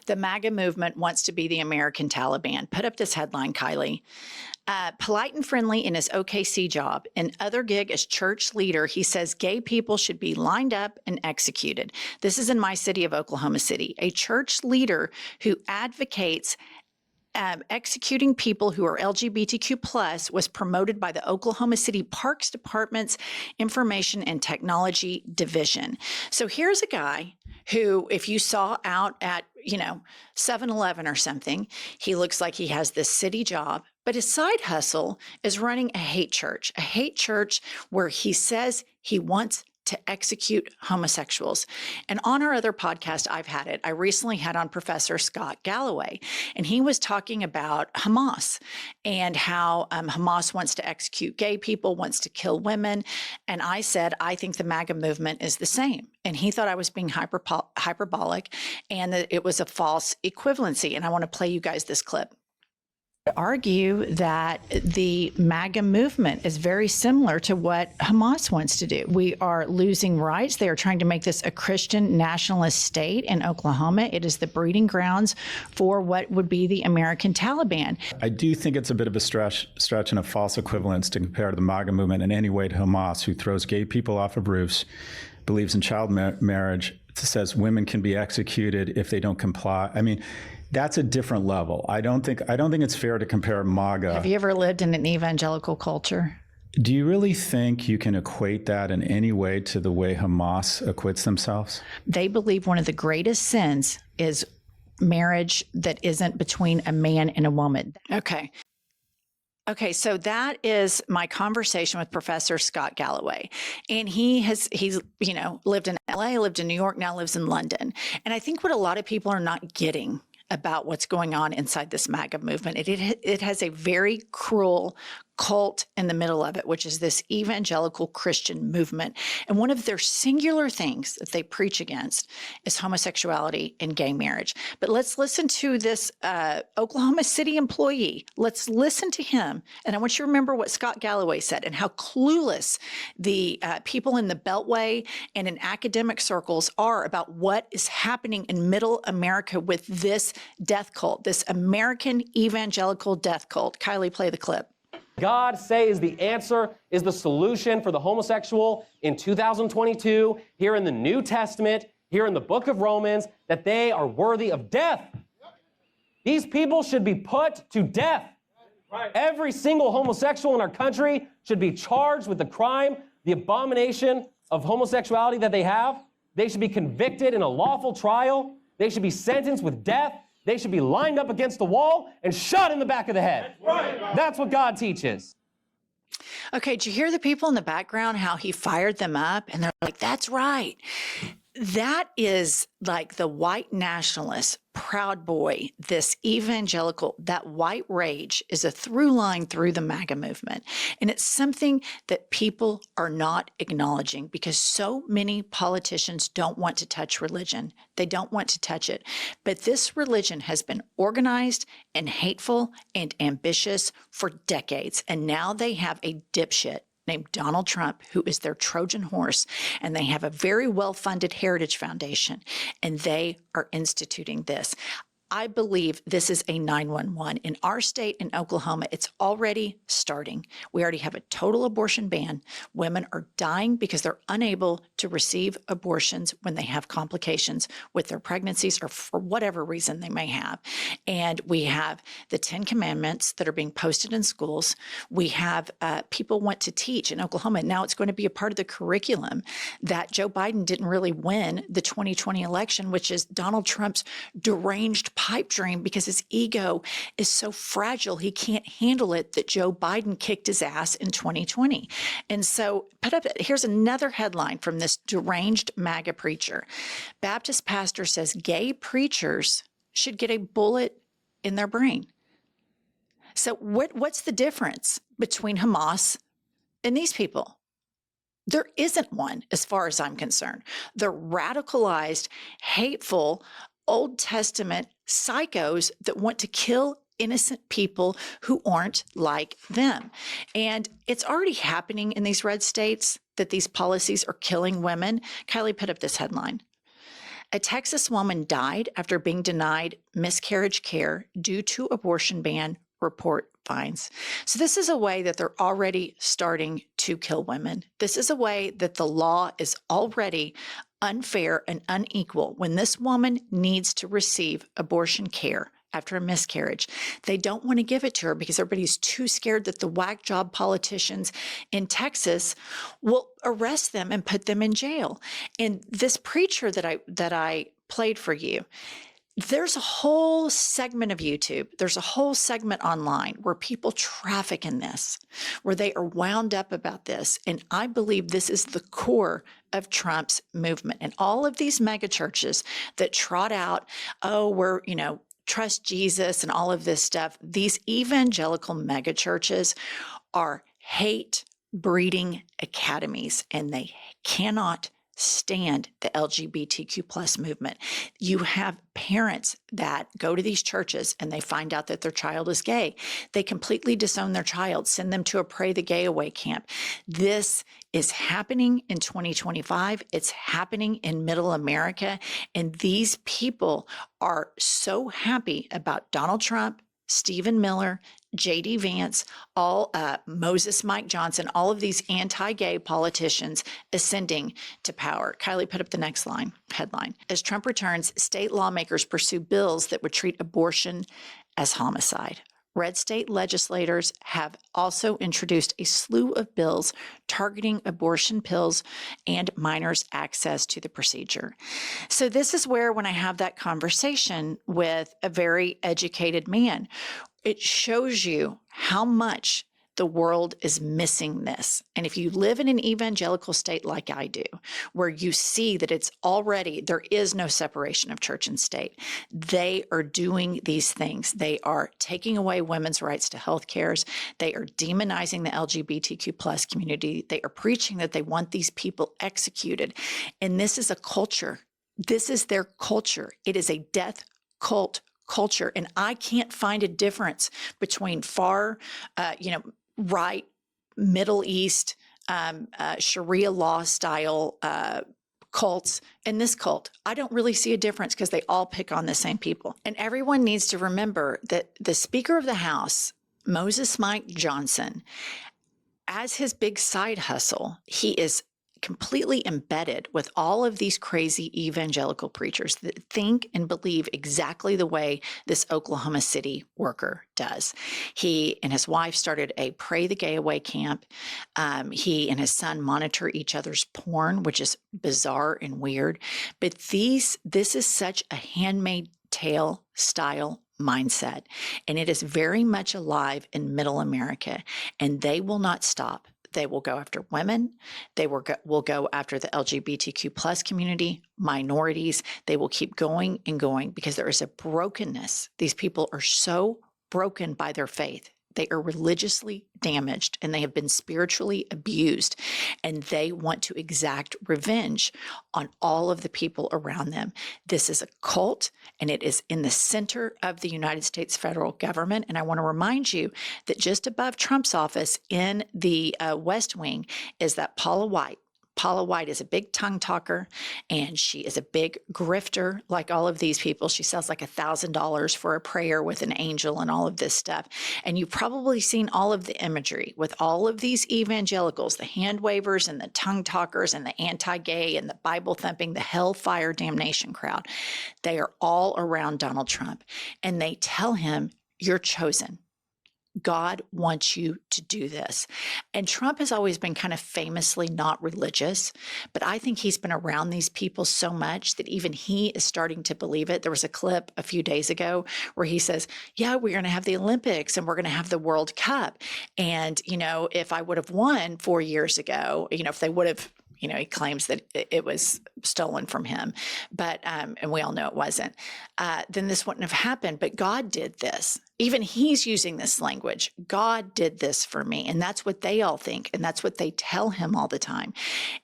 The MAGA movement wants to be the American Taliban. Put up this headline, Kylie. Polite and friendly in his OKC job. In other gig as church leader, he says gay people should be lined up and executed. This is in my city of Oklahoma City. A church leader who advocates executing people who are LGBTQ plus was promoted by the Oklahoma City Parks Department's Information and Technology Division. So here's a guy who, if you saw out at, 7-Eleven or something, he looks like he has this city job, but his side hustle is running a hate church where he says he wants to execute homosexuals. And on our other podcast, I recently had on Professor Scott Galloway, and he was talking about Hamas and how Hamas wants to execute gay people, wants to kill women. And I said, I think the MAGA movement is the same. And he thought I was being hyperbolic and that it was a false equivalency. And I want to play you guys this clip. Argue that the MAGA movement is very similar to what Hamas wants to do. We are losing rights. They are trying to make this a Christian nationalist state in Oklahoma. It is the breeding grounds for what would be the American Taliban. I do think it's a bit of a stretch and a false equivalence to compare the MAGA movement in any way to Hamas, who throws gay people off of roofs, believes in child marriage, says women can be executed if they don't comply. I mean, that's a different level. I don't think it's fair to compare MAGA. Have you ever lived in an evangelical culture? Do you really think you can equate that in any way to the way Hamas acquits themselves? They believe one of the greatest sins is marriage that isn't between a man and a woman. Okay, so that is my conversation with Professor Scott Galloway. And he's lived in LA, lived in New York, now lives in London. And I think what a lot of people are not getting about what's going on inside this MAGA movement, it has a very cruel cult in the middle of it, which is this evangelical Christian movement. And one of their singular things that they preach against is homosexuality and gay marriage. But let's listen to this Oklahoma City employee. Let's listen to him. And I want you to remember what Scott Galloway said and how clueless the people in the Beltway and in academic circles are about what is happening in middle America with this death cult, this American evangelical death cult. Kylie, play the clip. God says the answer is the solution for the homosexual in 2022, here in the New Testament, here in the book of Romans, that they are worthy of death. These people should be put to death. Every single homosexual in our country should be charged with the crime, the abomination of homosexuality that they have. They should be convicted in a lawful trial. They should be sentenced with death. They should be lined up against the wall and shot in the back of the head. That's what God teaches. Okay, did you hear the people in the background, how he fired them up? And they're like, that's right. That is like the white nationalist, proud boy, this evangelical, that white rage is a through line through the MAGA movement. And it's something that people are not acknowledging because so many politicians don't want to touch religion. They don't want to touch it. But this religion has been organized and hateful and ambitious for decades. And now they have a dipshit named Donald Trump, who is their Trojan horse, and they have a very well-funded heritage foundation, and they are instituting this. I believe this is a 911. In our state, in Oklahoma, it's already starting. We already have a total abortion ban. Women are dying because they're unable to receive abortions when they have complications with their pregnancies or for whatever reason they may have. And we have the 10 Commandments that are being posted in schools. We have people want to teach in Oklahoma. Now it's going to be a part of the curriculum that Joe Biden didn't really win the 2020 election, which is Donald Trump's deranged pipe dream because his ego is so fragile. He can't handle it that Joe Biden kicked his ass in 2020. And so here's another headline from this deranged MAGA preacher. Baptist pastor says gay preachers should get a bullet in their brain. So what's the difference between Hamas and these people? There isn't one, as far as I'm concerned. They're radicalized, hateful, Old Testament psychos that want to kill innocent people who aren't like them. And it's already happening in these red states that these policies are killing women. Kylie, put up this headline. A Texas woman died after being denied miscarriage care due to abortion ban, report finds. So this is a way that they're already starting to kill women. This is a way that the law is already unfair and unequal when this woman needs to receive abortion care after a miscarriage. They don't want to give it to her because everybody's too scared that the whack job politicians in Texas will arrest them and put them in jail. And this preacher that I played for you, there's a whole segment of YouTube, there's a whole segment online where people traffic in this, where they are wound up about this. And I believe this is the core of Trump's movement. And all of these mega churches that trot out, oh, we're, trust Jesus and all of this stuff, these evangelical mega churches are hate breeding academies, and they cannot stand the LGBTQ plus movement. You have parents that go to these churches and they find out that their child is gay. They completely disown their child, send them to a Pray the Gay Away camp. This is happening in 2025. It's happening in Middle America. And these people are so happy about Donald Trump, Stephen Miller, J.D. Vance, Moses Mike Johnson, all of these anti-gay politicians ascending to power. Kylie, put up the next headline. As Trump returns, state lawmakers pursue bills that would treat abortion as homicide. Red state legislators have also introduced a slew of bills targeting abortion pills and minors' access to the procedure. So this is where, when I have that conversation with a very educated man, it shows you how much the world is missing this. And if you live in an evangelical state like I do, where you see that it's already, there is no separation of church and state, they are doing these things. They are taking away women's rights to health care. They are demonizing the LGBTQ plus community. They are preaching that they want these people executed. And this is a culture. This is their culture. It is a death cult culture. And I can't find a difference between far, right, Middle East, Sharia law style cults and this cult. I don't really see a difference because they all pick on the same people. And everyone needs to remember that the Speaker of the House, Moses Mike Johnson, as his big side hustle, he is completely embedded with all of these crazy evangelical preachers that think and believe exactly the way this Oklahoma City worker does. He and his wife started a Pray the Gay Away camp. He and his son monitor each other's porn, which is bizarre and weird. But this is such a Handmaid's Tale style mindset, and it is very much alive in Middle America, and they will not stop. They will go after women. They will go after the LGBTQ plus community, minorities. They will keep going and going because there is a brokenness. These people are so broken by their faith. They are religiously damaged and they have been spiritually abused, and they want to exact revenge on all of the people around them. This is a cult, and it is in the center of the United States federal government. And I want to remind you that just above Trump's office in the West Wing is that Paula White. Paula White is a big tongue talker, and she is a big grifter like all of these people. She sells like $1,000 for a prayer with an angel and all of this stuff. And you've probably seen all of the imagery with all of these evangelicals, the hand wavers and the tongue talkers and the anti-gay and the Bible thumping, the hellfire damnation crowd. They are all around Donald Trump, and they tell him, "You're chosen. God wants you to do this." And Trump has always been kind of famously not religious, but I think he's been around these people so much that even he is starting to believe it. There was a clip a few days ago where he says, yeah, we're going to have the Olympics and we're going to have the World Cup. And, if I would have won 4 years ago, if they would have, he claims that it was stolen from him, but, and we all know it wasn't, then this wouldn't have happened. But God did this. Even he's using this language. God did this for me. And that's what they all think. And that's what they tell him all the time.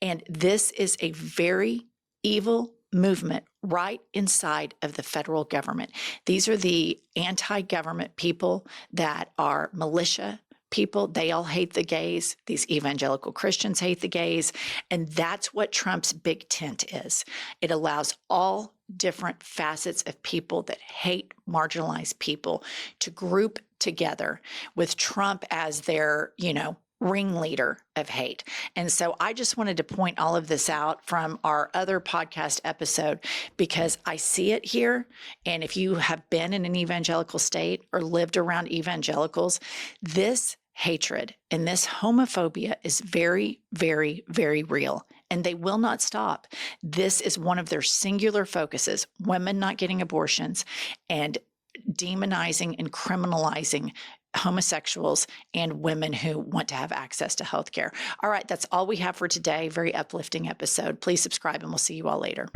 And this is a very evil movement right inside of the federal government. These are the anti-government people that are militia people, they all hate the gays. These evangelical Christians hate the gays. And that's what Trump's big tent is. It allows all different facets of people that hate marginalized people to group together with Trump as their, ringleader of hate. And so I just wanted to point all of this out from our other podcast episode because I see it here. And if you have been in an evangelical state or lived around evangelicals, this hatred and this homophobia is very, very, very real. And they will not stop. This is one of their singular focuses, women not getting abortions and demonizing and criminalizing homosexuals and women who want to have access to health care. All right, that's all we have for today. Very uplifting episode. Please subscribe and we'll see you all later.